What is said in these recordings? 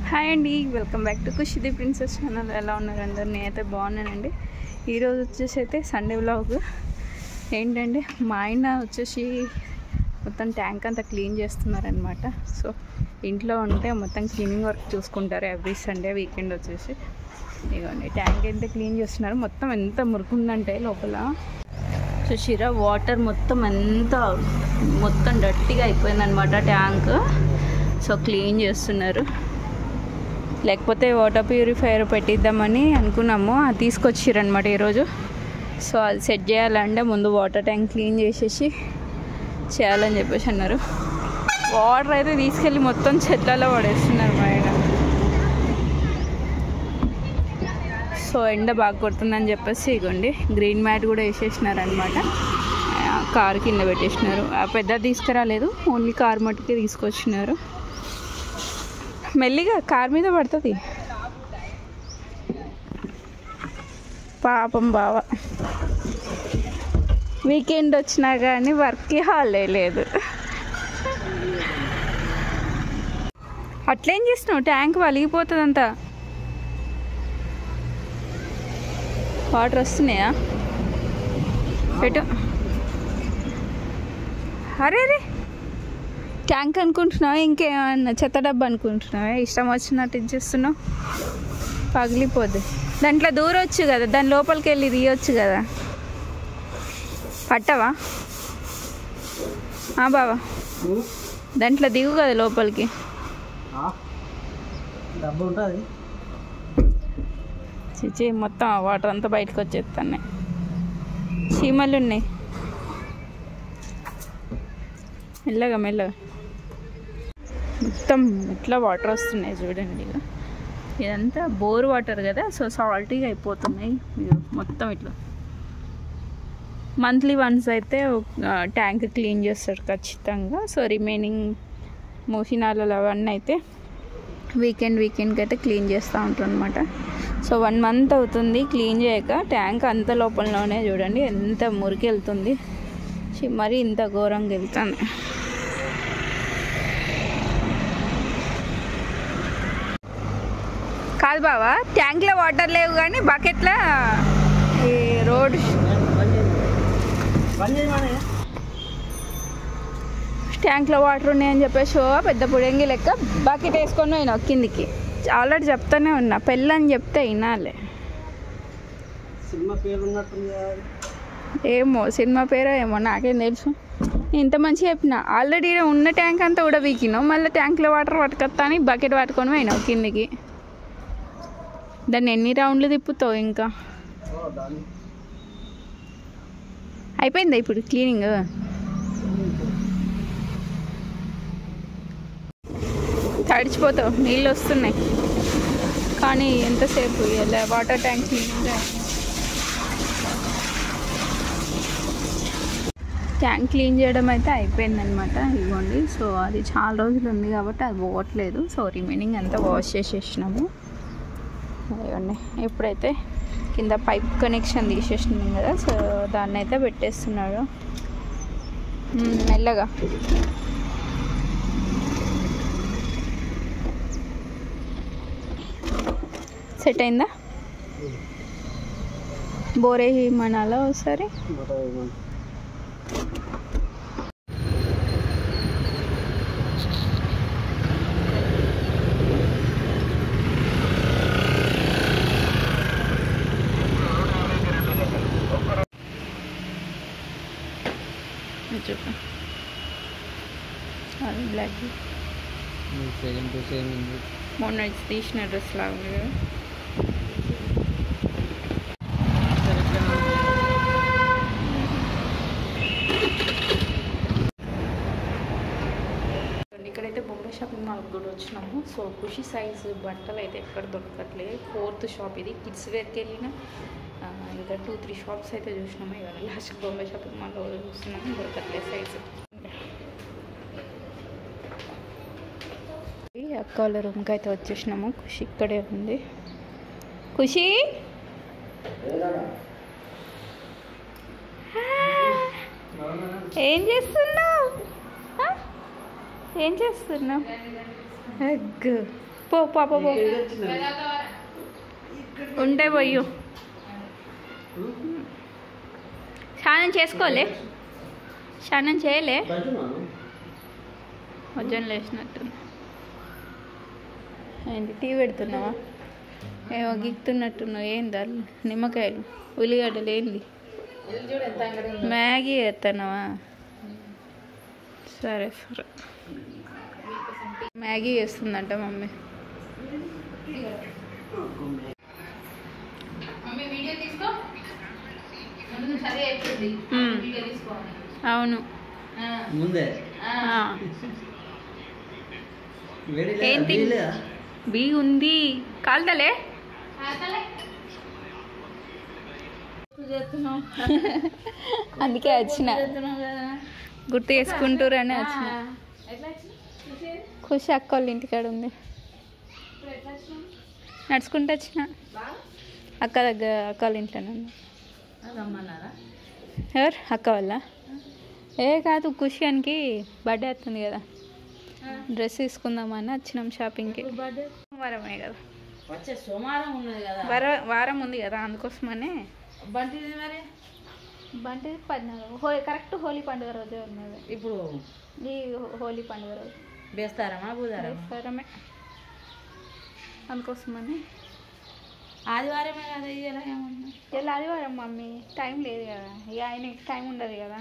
Hi అండి, welcome back to Khushi princess channel. ఎలా ఉన్నారు అందరు? నేనైతే బాగున్నానండి. ఈరోజు వచ్చేసి అయితే సండే వ్లాగ్ ఏంటంటే మా ఆయన వచ్చేసి మొత్తం ట్యాంక్ అంతా క్లీన్ చేస్తున్నారనమాట. సో ఇంట్లో ఉంటే మొత్తం క్లీనింగ్ వర్క్ చూసుకుంటారు ఎవ్రీ సండే. వీకెండ్ వచ్చేసి ఇదిగోండి ట్యాంక్ ఎంత క్లీన్ చేస్తున్నారు. మొత్తం ఎంత మురుకుందంటే లోపల చూసిరా వాటర్ మొత్తం డర్టీగా అయిపోయిందనమాట ట్యాంక్. సో క్లీన్ చేస్తున్నారు. లేకపోతే వాటర్ ప్యూరిఫైయర్ పెట్టిద్దామని అనుకున్నాము, అది తీసుకొచ్చిరనమాట ఈరోజు. సో అది సెట్ చేయాలంటే ముందు వాటర్ ట్యాంక్ క్లీన్ చేసేసి చేయాలని చెప్పేసి అన్నారు. వాటర్ అయితే తీసుకెళ్ళి మొత్తం చెట్లలో పడేస్తున్నారు మా ఆయన. సో ఎండ బాగా కొడుతుందని చెప్పేసి ఇగోండి గ్రీన్ మ్యాట్ కూడా వేసేసినారనమాట. కారు కింద పెట్టేసినారు. పెద్ద తీసుకురాలేదు, ఓన్లీ కారు మట్టుకే తీసుకొచ్చినారు. మెల్లిగా కార్ మీద పడుతుంది పాపం బావ. వీకెండ్ వచ్చినా కానీ వర్క్కి హాలిడే లేదు. అట్లేం చేసినావు? ట్యాంక్ వలిగిపోతుంది. వాటర్ వస్తున్నాయా? పెట్టు. అరే ట్యాంక్ అనుకుంటున్నావా? ఇంకేమన్నా చెత్త డబ్బా అనుకుంటున్నావా? ఇష్టం వచ్చినట్టు ఇచ్చేస్తున్నావు. పగిలిపోద్ది. దాంట్లో దూరొచ్చు కదా, దాని లోపలికి వెళ్ళి తీయొచ్చు కదా. పట్టవా బావా? దాంట్లో దిగు కదా లోపలికి. చిచి మొత్తం వాటర్ అంతా బయటకు వచ్చేస్తున్నాయి. చీమలు ఉన్నాయి. మెల్లగా మొత్తం ఇట్లా వాటర్ వస్తున్నాయి చూడండి. ఇదంతా బోర్ వాటర్ కదా, సో సాల్టీగా అయిపోతున్నాయి మొత్తం ఇట్లా. మంత్లీ వన్స్ అయితే ట్యాంక్ క్లీన్ చేస్తారు ఖచ్చితంగా. సో రిమైనింగ్ మోసినాలు అవన్నీ అయితే వీకెండ్కి అయితే క్లీన్ చేస్తూ ఉంటారు అనమాట. సో 1 month అవుతుంది క్లీన్ చేయక. ట్యాంక్ అంత లోపలలోనే చూడండి ఎంత మురికి వెళ్తుంది. మరి ఇంత ఘోరంగా వెళ్తుంది. కాదు బావా, ట్యాంక్లో వాటర్ లేవు కానీ బకెట్లో ఈ రోడ్ ట్యాంక్లో వాటర్ ఉన్నాయని చెప్పేసి పెద్ద పుడంగి లెక్క బకెట్ వేసుకొని పోయినా కిందికి. ఆల్రెడీ చెప్తానే ఉన్నా, పెళ్ళని చెప్తే వినాలి. ఏమో సినిమా పేరో ఏమో నాకేం తెలుసు. ఇంత మంచిగా చెప్పినా. ఆల్రెడీ ఉన్న ట్యాంక్ అంతా కూడా వీకినావు, మళ్ళీ ట్యాంక్లో వాటర్ పట్టుకొస్తా అని బకెట్ పట్టుకొని పోయినావు కిందికి. దాన్ని ఎన్ని రౌండ్లు తిప్పుతావు? ఇంకా అయిపోయిందా ఇప్పుడు క్లీనింగ్? తడిచిపోతావు, నీళ్ళు వస్తున్నాయి. కానీ ఎంతసేపు ఇలా water tank cleaning. Tank clean చేయడం అయితే అయిపోయిందనమాట. ఇవ్వండి. సో అది చాలా రోజులు ఉంది కాబట్టి అది పోవట్లేదు. సో రిమైనింగ్ అంతా వాష్ చేసేసినాము. ఇవ్వండి. ఎప్పుడైతే కింద పైప్ కనెక్షన్ తీసేసినాం కదా, సో దాన్ని అయితే పెట్టేస్తున్నాడు మెల్లగా. సెట్ అయిందా? బోరే మనాలా ఒకసారి. చెప్పు. బ్లాక్ మొన్న తీసిన డ్రెస్ లాగా ఉంది కదా. ఇక్కడైతే బొంబాయి షాపింగ్ మాల్కి కూడా వచ్చినాము. సో ఖుషి సైజు బట్టలు అయితే ఎక్కడ దొరకట్లేదు. 4th షాప్ ఇది. కిడ్స్ వేర్కి వెళ్ళిన ఇంకా 2-3 షాప్స్ అయితే చూసినాము. ఇవాళ లాస్ట్ బొంబాయి షాపింగ్ మాల్లో చూస్తున్నాము, దొరకట్లేదు సైజు. అక్క వాళ్ళ రూమ్కి అయితే వచ్చేసినాము. ఖుషి ఇక్కడే ఉంది. ఖుషి ఏం చేస్తున్నావు? ఏం చేస్తున్నావు? ఎగ్ పో పాప పో ఉంటే పోయు. స్నానం చేసుకోలే, స్నానం చేయలే, వజ్జన లేచినట్టు. ఏంటి టీ పెడుతున్నావా? ఏమో గిక్కుతున్నట్టున్నావు. ఏందా నిమ్మకాయలు, ఉల్లిగడ్డలు, ఏంది మ్యాగీ వేస్తున్నావా? సరే సరే, మ్యాగీ వేస్తుందంట మమ్మీ. అవును ఏంటి బీ ఉంది, కాలుతలే. అందుకే వచ్చిన, గుర్తు చేసుకుంటారని వచ్చిన. ఖుషి అక్క వాళ్ళ ఇంటికాడ ఉంది, నడుచుకుంటూ వచ్చిన. అక్క దగ్గర, అక్క వాళ్ళ ఇంట్లోనే ఉంది. ఎవరు అక్క వాళ్ళ? ఏ కాదు, ఖుషియానికి బర్త్డే వస్తుంది కదా, డ్రెస్ తీసుకుందామని వచ్చినాం షాపింగ్కి. వారమే కదా, వారం ఉంది కదా, అందుకోసమనే. బంటిది 14 కరెక్ట్ హోలీ పండుగ రోజే ఉన్నది. ఇప్పుడు ఈ హోలీ పండుగ రోజు బేస్తారమే, అందుకోసమని. ఆదివారమే కదా, ఇలా ఏమన్నా ఇలా ఆదివారం మమ్మీ, టైం లేదు కదా, ఇక ఆయనకి టైం ఉండదు కదా,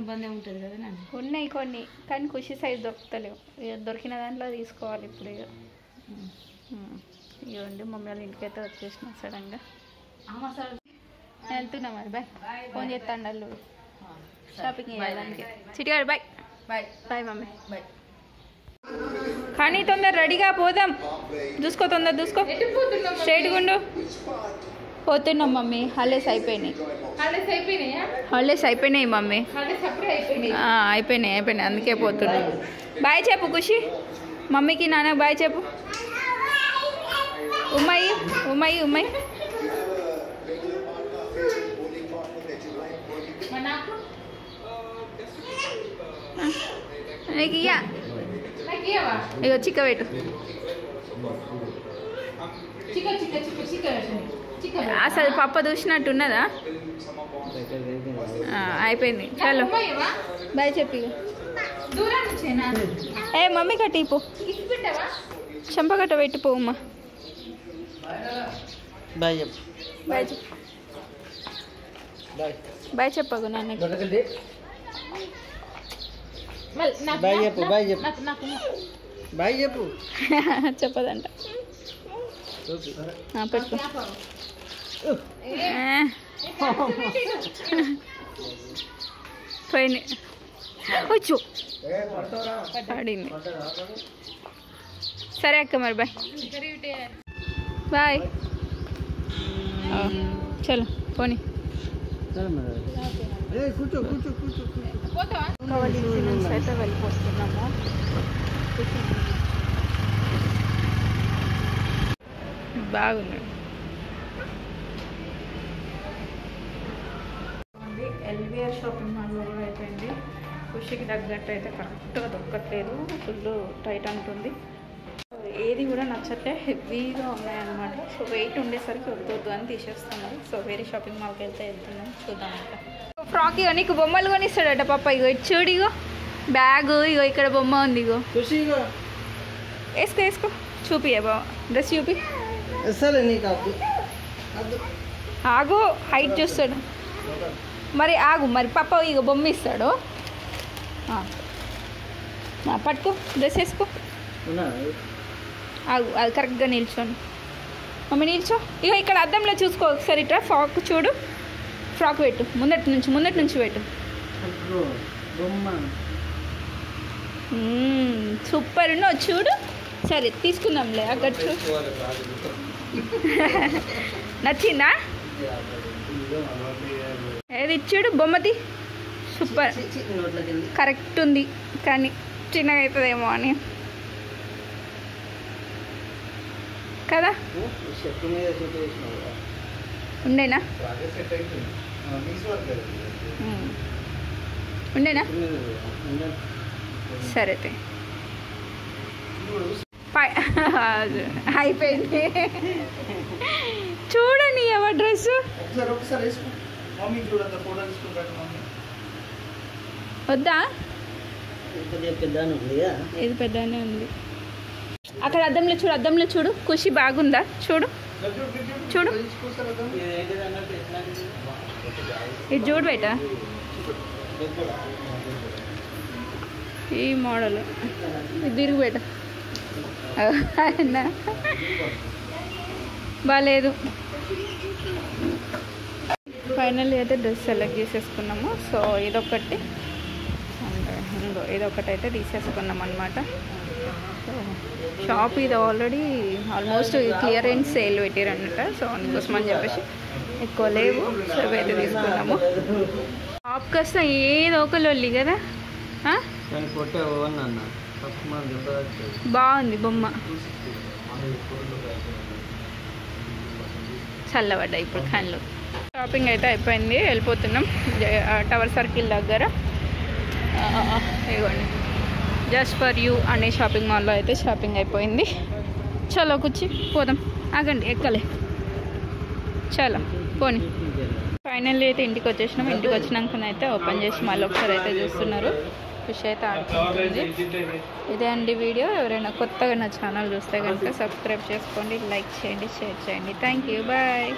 ఇబ్బంది ఉంటుంది కదా. ఉన్నాయి కొన్ని, కానీ ఖుషి సైజ్ దొరుకుతలేవు. ఇక దొరికిన దాంట్లో తీసుకోవాలి ఇప్పుడు. ఇక ఇవ్వండి, మమ్మీ వాళ్ళ ఇంటికి అయితే వచ్చేసిన సడన్గా. వెళ్తున్నా మరి, బాయ్. ఫోన్ చేస్తాను అల్లుడు, షాపింగ్ చేయడానికి. చిటిగాడు బాయ్. Bye mummy, bye. కానీ తొందర రెడీగా పోదాం, చూసుకో తొందర చూసుకో, స్ట్రైట్గా ఉండు. పోతున్నాం మమ్మీ, హాలిడేస్ అయిపోయినాయి. హాలిడేస్ అయిపోయినాయి మమ్మీ, అయిపోయినాయి, అందుకే పోతున్నాం. బాయ్ చెప్పు ఖుషి, మమ్మీకి నాన్నకి బాయ్ చెప్పు. ఉమ్మాయి నీకు ఇగో చిక్క పెట్టు. అసలు పప్ప చూసినట్టున్నదా? అయిపోయింది, చలో బాయ్ చెప్పి. ఏ మమ్మీ కట్టిపో, చెంపగట్ట పెట్టిపో అమ్మా. బాయ్ చెప్పు, బాయ్ చెప్పు, బాయ్ చెప్పకు నాన్నకి. బాయ్ చెప్పు చెప్పదంట. పెట్టుకో. పోయింది, వచ్చు పడింది. సరే అక్క మరి, బాయ్ బాయ్. చలో పోనీ. అయితే వెళ్ళిపోతున్నాము. బాగుంది. ఎల్విఆర్ షాపింగ్ మాల్లో కూడా అయిపోయింది. ఖుషికి తగ్గట్టు అయితే కరెక్ట్గా దొరకట్లేదు, ఫుల్ టైట్ అంటుంది. ఏది కూడా నచ్చట్లే, హెవీగా ఉన్నాయన్నమాట. సో వెయిట్ ఉండేసరికి వద్దు అని తీసేస్తున్నారు. సో వేరే షాపింగ్ మాల్కి వెళ్తున్నాం, చూద్దాం. అంట ఫ్రాక్ ఇగో నీకు బొమ్మలు కొనిస్తాడట పప్ప. ఇగో ఇటు చూడు, ఇగో బ్యాగ్, ఇగో ఇక్కడ బొమ్మ ఉంది. ఇగో వేసుకో చూపి బాబా, డ్రెస్ చూపి. ఆగు, హైట్ చూస్తాడు మరి. ఆగు మరి, పప్ప ఇగో బొమ్మ ఇస్తాడు. పట్టుకో, డ్రెస్ వేసుకో. ఆగు, అది కరెక్ట్గా నిల్చోండి. మమ్మీ నిల్చో. ఇగో ఇక్కడ అద్దంలో చూసుకో ఒకసారి. ఇట్లా ఫ్రాక్ చూడు, ఫ్రాక్ పెట్టు, ముందటి నుంచి పెట్టు. సూపర్ ఉన్నావు చూడు. సరే తీసుకుందాంలే, అక్కడ చూ. నచ్చిందా? ఏది చూడు బొమ్మది, సూపర్ కరెక్ట్ ఉంది, కానీ చిన్నగా అవుతుందేమో అని కదా. ఉండేనా ఉండేనా? సరే అయిపోయింది. చూడండి ఎవరి డ్రెస్ వద్దా, ఇది పెద్దనే ఉంది. అక్కడ అద్దంలో చూడు, అద్దంలో చూడు, ఖుషి బాగుందా చూడు చూడు, ఇది చూడు బేట, ఈ మోడల్ ఇది తిరుగు బేట, బాగాలేదు. ఫైనల్లీ అయితే డ్రెస్ సెలెక్ట్ చేసేసుకున్నాము. సో ఇదొకటి ఇంకో ఇదొకటి అయితే తీసేసుకున్నాం అనమాట. సో షాప్ ఇది ఆల్రెడీ ఆల్మోస్ట్ క్లియరెన్స్ సేల్ పెట్టారన్నమాట. సో అందుకోసం అని చెప్పేసి ఎక్కువ లేవు. సో ఇవైతే తీసుకున్నాము. షాప్కి వస్తే ఏదో ఒక లొల్లి కదా. బాగుంది బొమ్మ, చల్లబడ్డా ఇప్పుడు కళ్ళు. షాపింగ్ అయితే అయిపోయింది, వెళ్ళిపోతున్నాం టవర్ సర్కిల్ దగ్గర. ఇవ్వండి జస్ట్ ఫర్ యూ అనే షాపింగ్ మాల్లో అయితే షాపింగ్ అయిపోయింది. చలో కూర్చి పోదాం, ఆగండి ఎక్కలే, చాలా పోనీ. ఫైనల్లీ అయితే ఇంటికి వచ్చేసినాం. ఇంటికి వచ్చినాకనైతే ఓపెన్ చేసి మళ్ళీ ఒకసారి అయితే చూస్తున్నారు. ఫిష్ అయితే ఆడుతుంది. ఇదే అండి వీడియో. ఎవరైనా కొత్తగా నా ఛానల్ చూస్తే కనుక సబ్స్క్రైబ్ చేసుకోండి, లైక్ చేయండి, షేర్ చేయండి. Thank you, bye.